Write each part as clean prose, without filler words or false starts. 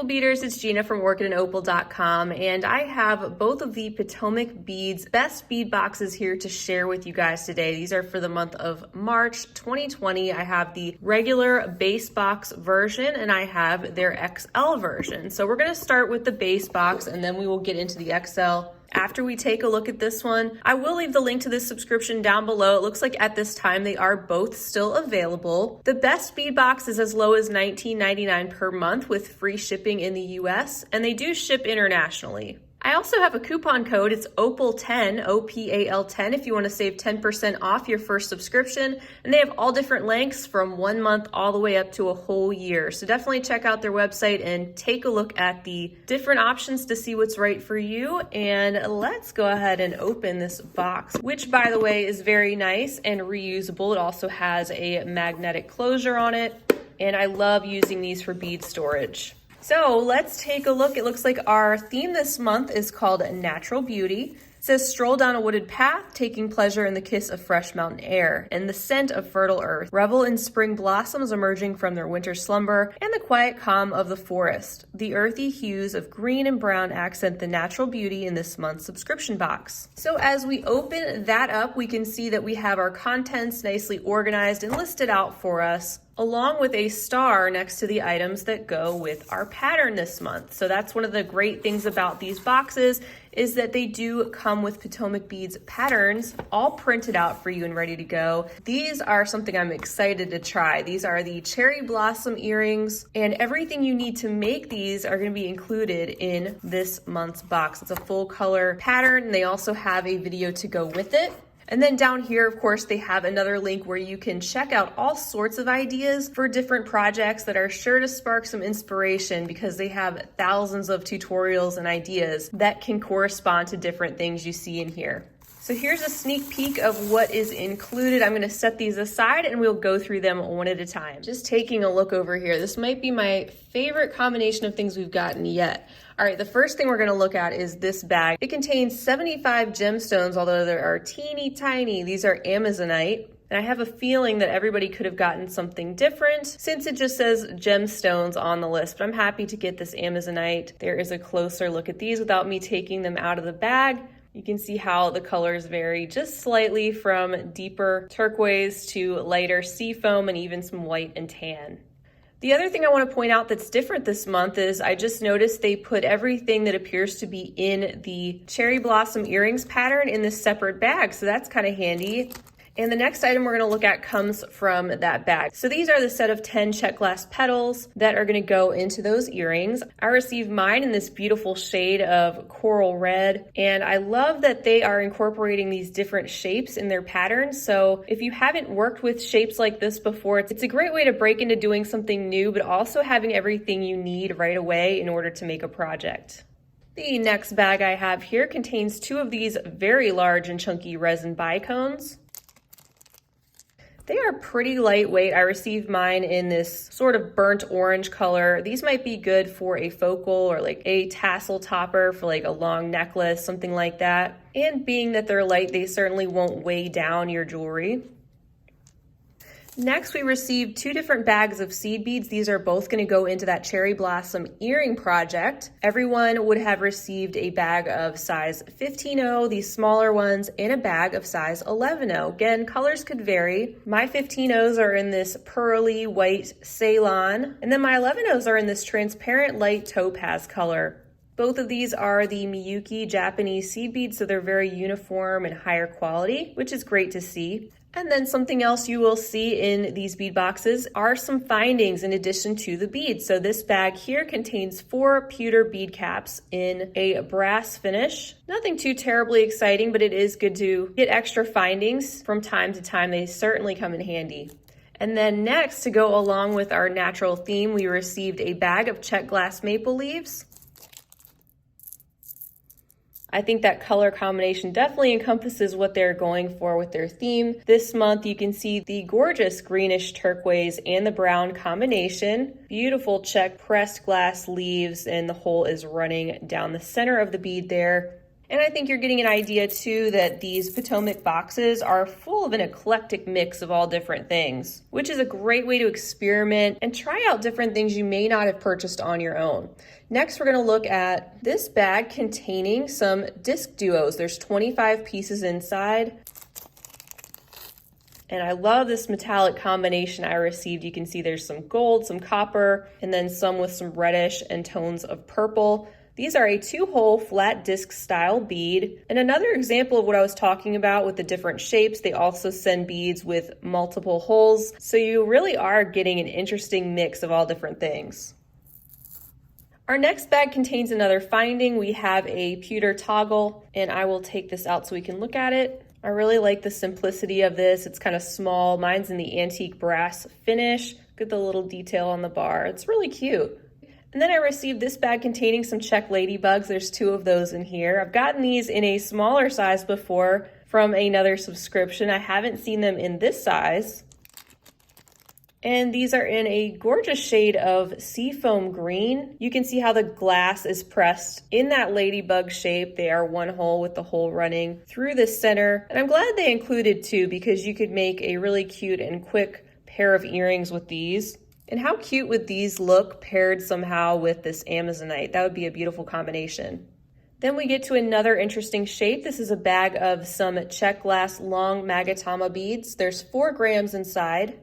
Beaders, it's Gina from orchidandopal.com, and I have both of the Potomac Beads best bead boxes here to share with you guys today. These are for the month of March 2020. I have the regular base box version and I have their XL version. So we're going to start with the base box and then we will get into the XL after we take a look at this one. I will leave the link to this subscription down below. It looks like at this time they are both still available. The best bead box is as low as $19.99 per month with free shipping in the US, and they do ship internationally. I also have a coupon code. It's Opal10, OPAL10, if you want to save 10% off your first subscription. And they have all different lengths from 1 month all the way up to a whole year. So definitely check out their website and take a look at the different options to see what's right for you. And let's go ahead and open this box, which by the way is very nice and reusable. It also has a magnetic closure on it. And I love using these for bead storage. So let's take a look. It looks like our theme this month is called Natural Beauty. It says stroll down a wooded path, taking pleasure in the kiss of fresh mountain air and the scent of fertile earth. Revel in spring blossoms emerging from their winter slumber and the quiet calm of the forest. The earthy hues of green and brown accent the natural beauty in this month's subscription box. So as we open that up, we can see that we have our contents nicely organized and listed out for us, along with a star next to the items that go with our pattern this month. So that's one of the great things about these boxes is that they do come with Potomac Beads patterns all printed out for you and ready to go. These are something I'm excited to try. These are the cherry blossom earrings, and everything you need to make these are going to be included in this month's box. It's a full color pattern, and they also have a video to go with it. And then down here, of course, they have another link where you can check out all sorts of ideas for different projects that are sure to spark some inspiration because they have thousands of tutorials and ideas that can correspond to different things you see in here. So here's a sneak peek of what is included. I'm going to set these aside and we'll go through them one at a time. Just taking a look over here. This might be my favorite combination of things we've gotten yet. All right, the first thing we're going to look at is this bag. It contains 75 gemstones, although there are teeny tiny. These are Amazonite. And I have a feeling that everybody could have gotten something different since it just says gemstones on the list, but I'm happy to get this Amazonite. There is a closer look at these without me taking them out of the bag. You can see how the colors vary just slightly from deeper turquoise to lighter seafoam and even some white and tan. The other thing I want to point out that's different this month is I just noticed they put everything that appears to be in the cherry blossom earrings pattern in this separate bag, so that's kind of handy. And the next item we're going to look at comes from that bag. So these are the set of 10 check glass petals that are going to go into those earrings. I received mine in this beautiful shade of coral red, and I love that they are incorporating these different shapes in their patterns. So if you haven't worked with shapes like this before, it's a great way to break into doing something new, but also having everything you need right away in order to make a project. The next bag I have here contains 2 of these very large and chunky resin bicones. They are pretty lightweight. I received mine in this sort of burnt orange color. These might be good for a focal or like a tassel topper for like a long necklace, something like that. And being that they're light, they certainly won't weigh down your jewelry. Next, we received 2 different bags of seed beads. These are both going to go into that cherry blossom earring project. Everyone would have received a bag of size 15-0, these smaller ones, and a bag of size 11-0. Again, colors could vary. My 15-0s are in this pearly white Ceylon, and then my 11-0s are in this transparent light topaz color. Both of these are the Miyuki Japanese seed beads, so they're very uniform and higher quality, which is great to see. And then something else you will see in these bead boxes are some findings in addition to the beads. So this bag here contains 4 pewter bead caps in a brass finish. Nothing too terribly exciting, but it is good to get extra findings from time to time. They certainly come in handy. And then next, to go along with our natural theme, we received a bag of check glass maple leaves. I think that color combination definitely encompasses what they're going for with their theme. This month, you can see the gorgeous greenish turquoise and the brown combination. Beautiful check pressed glass leaves, and the hole is running down the center of the bead there. And I think you're getting an idea too that these Potomac boxes are full of an eclectic mix of all different things, which is a great way to experiment and try out different things you may not have purchased on your own. Next, we're going to look at this bag containing some disc duos. There's 25 pieces inside. And I love this metallic combination I received. You can see there's some gold, some copper, and then some with some reddish and tones of purple. These are a 2-hole flat disc style bead. And another example of what I was talking about with the different shapes, they also send beads with multiple holes. So you really are getting an interesting mix of all different things. Our next bag contains another finding. We have a pewter toggle, and I will take this out so we can look at it. I really like the simplicity of this. It's kind of small. Mine's in the antique brass finish. Look at the little detail on the bar. It's really cute. And then I received this bag containing some check ladybugs. There's 2 of those in here. I've gotten these in a smaller size before from another subscription. I haven't seen them in this size. And these are in a gorgeous shade of seafoam green. You can see how the glass is pressed in that ladybug shape. They are 1 hole with the hole running through the center. And I'm glad they included 2 because you could make a really cute and quick pair of earrings with these. And how cute would these look paired somehow with this Amazonite? That would be a beautiful combination. Then we get to another interesting shape. This is a bag of some check glass long magatama beads. There's 4 grams inside.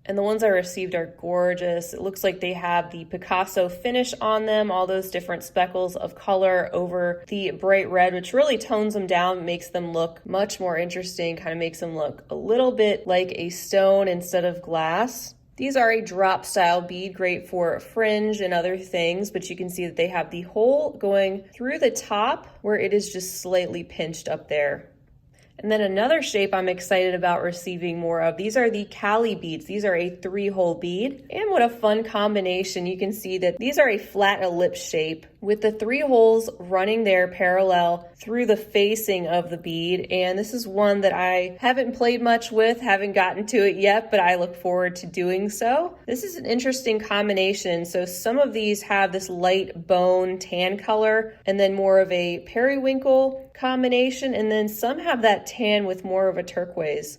And the ones I received are gorgeous. It looks like they have the Picasso finish on them, all those different speckles of color over the bright red, which really tones them down, makes them look much more interesting, kind of makes them look a little bit like a stone instead of glass. These are a drop style bead, great for fringe and other things, but you can see that they have the hole going through the top where it is just slightly pinched up there. And then another shape I'm excited about receiving more of. These are the Cali beads. These are a 3-hole bead. And what a fun combination. You can see that these are a flat ellipse shape with the 3 holes running there parallel through the facing of the bead. And this is one that I haven't played much with, haven't gotten to it yet, but I look forward to doing so. This is an interesting combination. So some of these have this light bone tan color and then more of a periwinkle combination, and then some have that tan with more of a turquoise.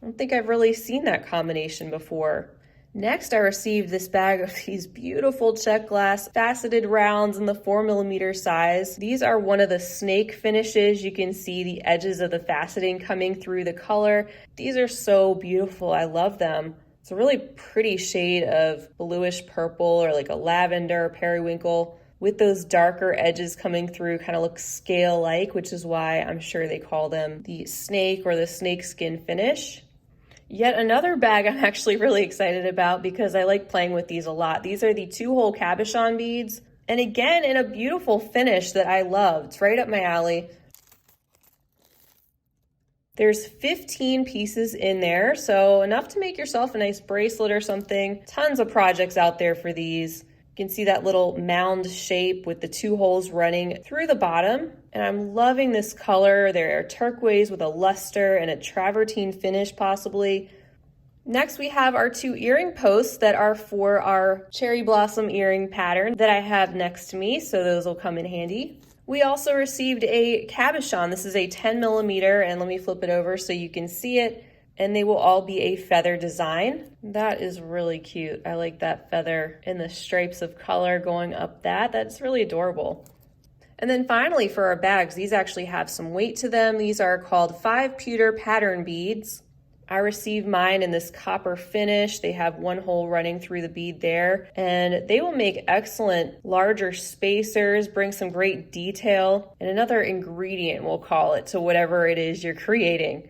I don't think I've really seen that combination before. Next, I received this bag of these beautiful check glass faceted rounds in the 4mm size. These are one of the snake finishes. You can see the edges of the faceting coming through the color. These are so beautiful. I love them. It's a really pretty shade of bluish purple or like a lavender periwinkle, with those darker edges coming through, kind of looks scale-like, which is why I'm sure they call them the snake or the snake skin finish. Yet another bag I'm actually really excited about because I like playing with these a lot. These are the 2-hole cabochon beads. And again, in a beautiful finish that I love. It's right up my alley. There's 15 pieces in there, so enough to make yourself a nice bracelet or something. Tons of projects out there for these. You can see that little mound shape with the 2 holes running through the bottom. And I'm loving this color. They're turquoise with a luster and a travertine finish possibly. Next, we have our 2 earring posts that are for our cherry blossom earring pattern that I have next to me, so those will come in handy. We also received a cabochon. This is a 10mm, and let me flip it over so you can see it. And they will all be a feather design. That is really cute. I like that feather and the stripes of color going up that. That's really adorable. And then finally for our bags, these actually have some weight to them. These are called 5 pewter pattern beads. I received mine in this copper finish. They have 1 hole running through the bead there, and they will make excellent larger spacers, bring some great detail, and another ingredient, we'll call it, to whatever it is you're creating.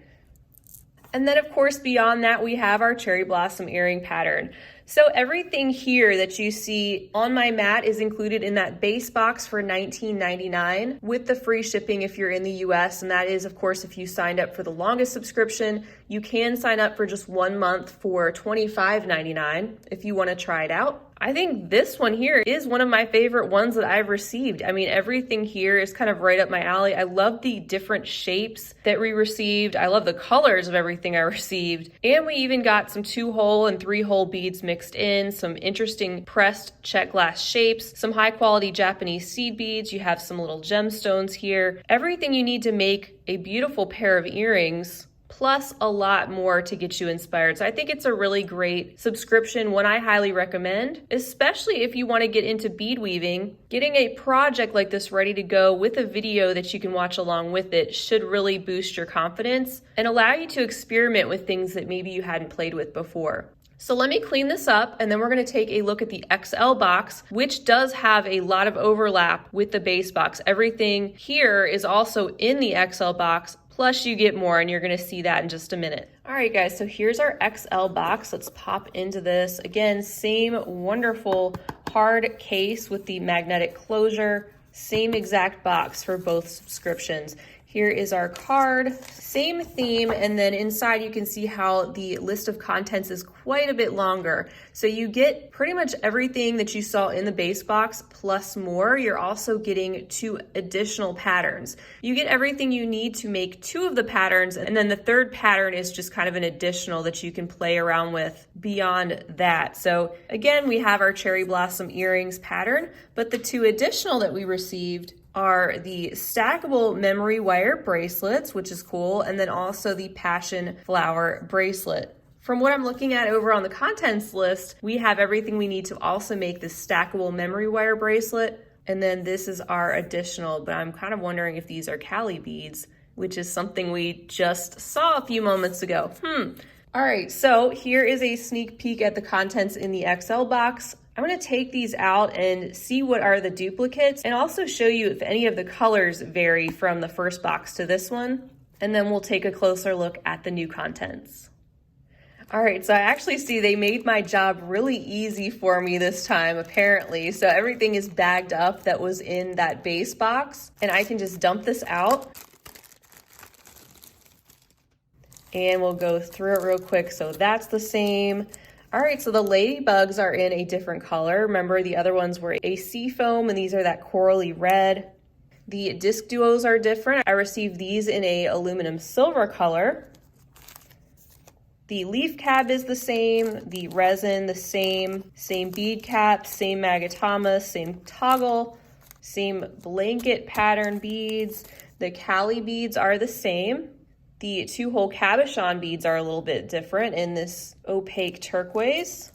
And then of course, beyond that, we have our cherry blossom earring pattern. So everything here that you see on my mat is included in that base box for $19.99 with the free shipping if you're in the US. And that is, of course, if you signed up for the longest subscription. You can sign up for just 1 month for $25.99 if you want to try it out. I think this one here is one of my favorite ones that I've received. I mean, everything here is kind of right up my alley. I love the different shapes that we received. I love the colors of everything I received. And we even got some 2-hole and 3-hole beads mixed in, some interesting pressed check glass shapes, some high quality Japanese seed beads. You have some little gemstones here. Everything you need to make a beautiful pair of earrings, plus a lot more to get you inspired. So I think it's a really great subscription, one I highly recommend, especially if you want to get into bead weaving. Getting a project like this ready to go with a video that you can watch along with it should really boost your confidence and allow you to experiment with things that maybe you hadn't played with before. So let me clean this up, and then we're going to take a look at the XL box, which does have a lot of overlap with the base box. Everything here is also in the XL box, plus you get more, and you're going to see that in just a minute. All right, guys, so here's our XL box. Let's pop into this. Again, same wonderful hard case with the magnetic closure, same exact box for both subscriptions. Here is our card, same theme, and then inside you can see how the list of contents is quite a bit longer. So you get pretty much everything that you saw in the base box plus more. You're also getting 2 additional patterns. You get everything you need to make 2 of the patterns, and then the 3rd pattern is just kind of an additional that you can play around with beyond that. So again, we have our cherry blossom earrings pattern, but the 2 additional that we received are the stackable memory wire bracelets, which is cool, and then also the passion flower bracelet. From what I'm looking at over on the contents list, we have everything we need to also make this stackable memory wire bracelet, and then this is our additional, but I'm kind of wondering if these are Cali beads, which is something we just saw a few moments ago. All right, so here is a sneak peek at the contents in the XL box. I'm going to take these out and see what are the duplicates, and also show you if any of the colors vary from the first box to this one, and then we'll take a closer look at the new contents. All right, so I actually see they made my job really easy for me this time, apparently. So everything is bagged up that was in that base box, and I can just dump this out. And we'll go through it real quick. So that's the same. All right, so the ladybugs are in a different color. Remember, the other ones were a sea foam, and these are that corally red. The disc duos are different. I received these in a aluminum silver color. The leaf cap is the same, the resin the same bead cap, same magatama, same toggle, same blanket pattern beads. The Cali beads are the same. The 2-hole cabochon beads are a little bit different in this opaque turquoise.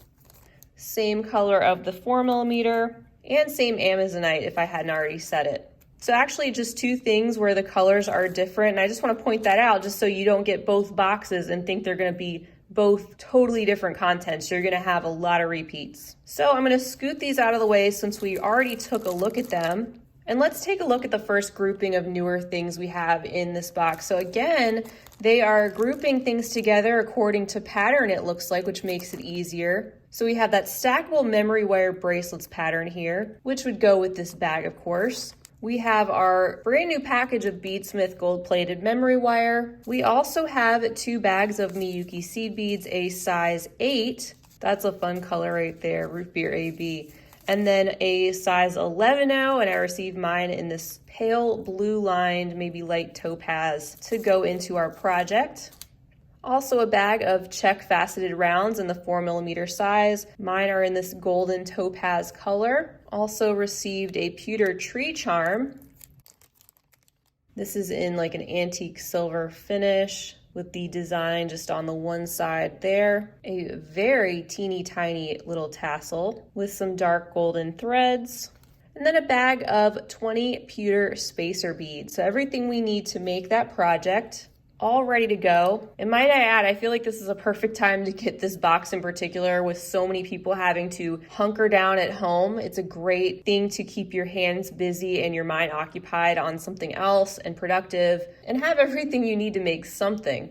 Same color of the 4mm, and same Amazonite if I hadn't already said it. So actually just 2 things where the colors are different, and I just want to point that out just so you don't get both boxes and think they're going to be both totally different contents. You're going to have a lot of repeats. So I'm going to scoot these out of the way since we already took a look at them. And let's take a look at the first grouping of newer things we have in this box. So again, they are grouping things together according to pattern, it looks like, which makes it easier. So we have that stackable memory wire bracelets pattern here, which would go with this bag, of course. We have our brand new package of Beadsmith gold-plated memory wire. We also have 2 bags of Miyuki seed beads, a size 8. That's a fun color right there, root beer AB. And then a size 11 now, and I received mine in this pale blue lined, maybe light topaz to go into our project. Also a bag of check faceted rounds in the 4mm size. Mine are in this golden topaz color. Also received a pewter tree charm. This is in like an antique silver finish with the design just on the one side there. A very teeny tiny little tassel with some dark golden threads. And then a bag of 20 pewter spacer beads. So everything we need to make that project, all ready to go. And might I add, I feel like this is a perfect time to get this box in particular with so many people having to hunker down at home. It's a great thing to keep your hands busy and your mind occupied on something else and productive, and have everything you need to make something.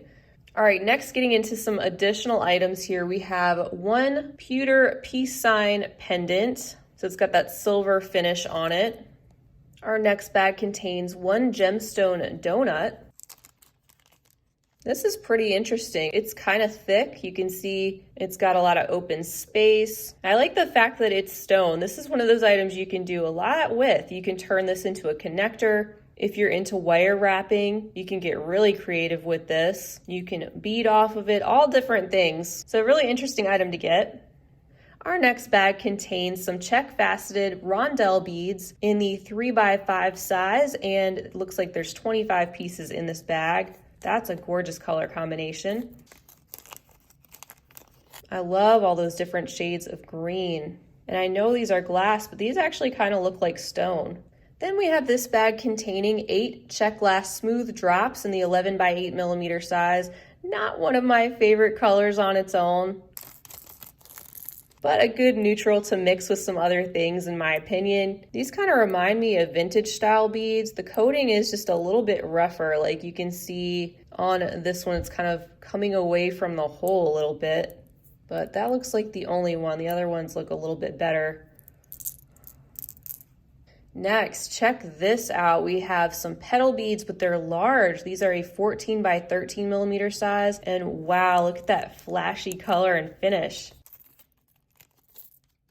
All right, next getting into some additional items here, we have 1 pewter peace sign pendant. So it's got that silver finish on it. Our next bag contains 1 gemstone donut. This is pretty interesting. It's kind of thick. You can see it's got a lot of open space. I like the fact that it's stone. This is one of those items you can do a lot with. You can turn this into a connector. If you're into wire wrapping, you can get really creative with this. You can bead off of it, all different things. So a really interesting item to get. Our next bag contains some check faceted rondelle beads in the 3x5 size, and it looks like there's 25 pieces in this bag. That's a gorgeous color combination. I love all those different shades of green. And I know these are glass, but these actually kind of look like stone. Then we have this bag containing 8 check glass smooth drops in the 11x8mm size. Not one of my favorite colors on its own, but a good neutral to mix with some other things in my opinion. These kind of remind me of vintage style beads. The coating is just a little bit rougher. Like you can see on this one, it's kind of coming away from the hole a little bit, but that looks like the only one. The other ones look a little bit better. Next, check this out. We have some petal beads, but they're large. These are a 14x13mm size, and wow, look at that flashy color and finish.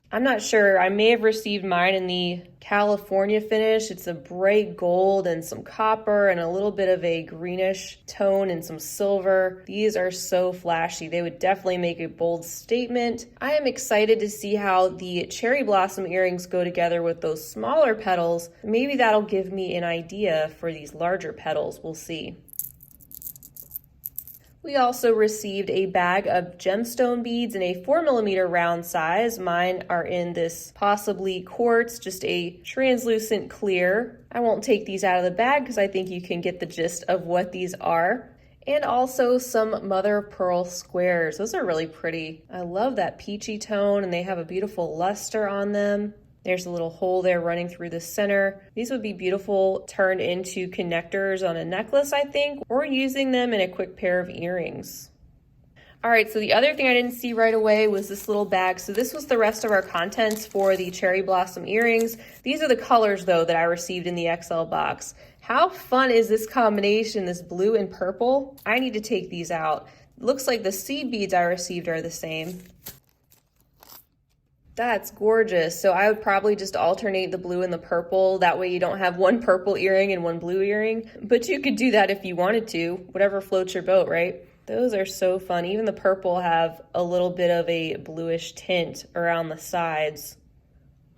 I'm not sure, I may have received mine in the California finish. It's a bright gold and some copper and a little bit of a greenish tone and some silver. These are so flashy. They would definitely make a bold statement. I am excited to see how the cherry blossom earrings go together with those smaller petals. Maybe that'll give me an idea for these larger petals. We'll see. We also received a bag of gemstone beads in a 4mm round size. Mine are in this possibly quartz, just a translucent clear. I won't take these out of the bag because I think you can get the gist of what these are. And also some mother of pearl squares. Those are really pretty. I love that peachy tone, and they have a beautiful luster on them. There's a little hole there running through the center. These would be beautiful turned into connectors on a necklace, I think, or using them in a quick pair of earrings. All right, so the other thing I didn't see right away was this little bag. So this was the rest of our contents for the cherry blossom earrings. These are the colors, though, that I received in the XL box. How fun is this combination, this blue and purple? I need to take these out. Looks like the seed beads I received are the same. That's gorgeous. So I would probably just alternate the blue and the purple. That way you don't have one purple earring and one blue earring. But you could do that if you wanted to. Whatever floats your boat, right? Those are so fun. Even the purple have a little bit of a bluish tint around the sides.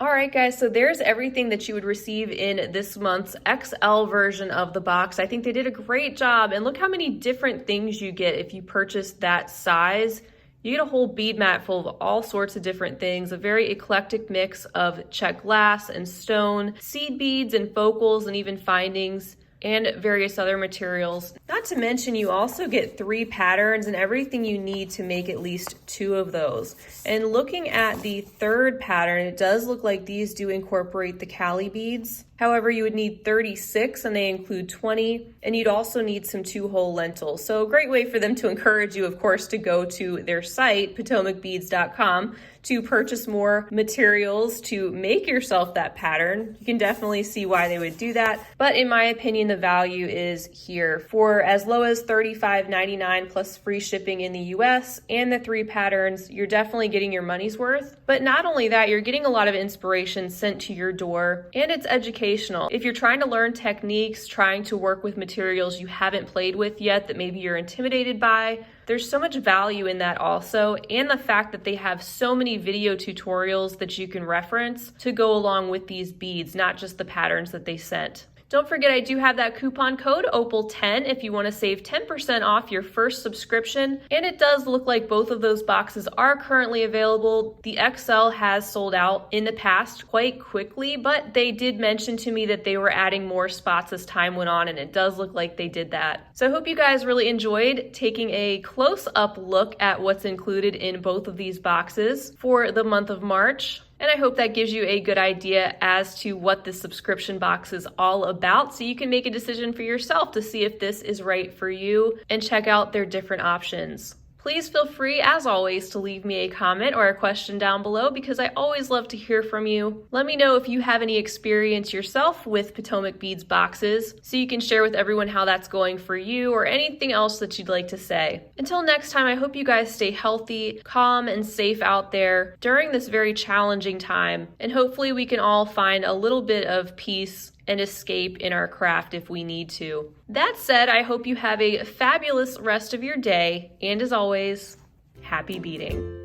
All right, guys, so there's everything that you would receive in this month's XL version of the box. I think they did a great job. And look how many different things you get if you purchase that size. You get a whole bead mat full of all sorts of different things, a very eclectic mix of check glass and stone, seed beads and focals and even findings, and various other materials. Not to mention, you also get 3 patterns and everything you need to make at least 2 of those. And looking at the 3rd pattern, it does look like these do incorporate the Cali beads. However, you would need 36 and they include 20, and you'd also need some 2-hole lentils. So a great way for them to encourage you, of course, to go to their site, potomacbeads.com, to purchase more materials to make yourself that pattern. You can definitely see why they would do that. But in my opinion, the value is here. For as low as $35.99 plus free shipping in the US and the 3 patterns, you're definitely getting your money's worth. But not only that, you're getting a lot of inspiration sent to your door, and it's educational. If you're trying to learn techniques, trying to work with materials you haven't played with yet that maybe you're intimidated by, there's so much value in that also, and the fact that they have so many video tutorials that you can reference to go along with these beads, not just the patterns that they sent. Don't forget, I do have that coupon code OPAL10 if you want to save 10% off your first subscription. And it does look like both of those boxes are currently available. The XL has sold out in the past quite quickly, but they did mention to me that they were adding more spots as time went on, and it does look like they did that. So I hope you guys really enjoyed taking a close-up look at what's included in both of these boxes for the month of March. And I hope that gives you a good idea as to what this subscription box is all about, so you can make a decision for yourself to see if this is right for you and check out their different options. Please feel free, as always, to leave me a comment or a question down below because I always love to hear from you. Let me know if you have any experience yourself with Potomac Beads boxes so you can share with everyone how that's going for you or anything else that you'd like to say. Until next time, I hope you guys stay healthy, calm, and safe out there during this very challenging time, and hopefully we can all find a little bit of peace and escape in our craft if we need to. That said, I hope you have a fabulous rest of your day, and as always, happy beading.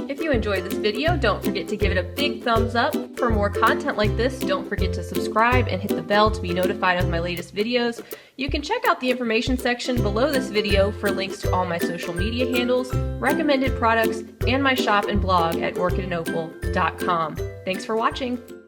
If you enjoyed this video, don't forget to give it a big thumbs up. For more content like this, don't forget to subscribe and hit the bell to be notified of my latest videos. You can check out the information section below this video for links to all my social media handles, recommended products, and my shop and blog at orchidandopal.com. Thanks for watching.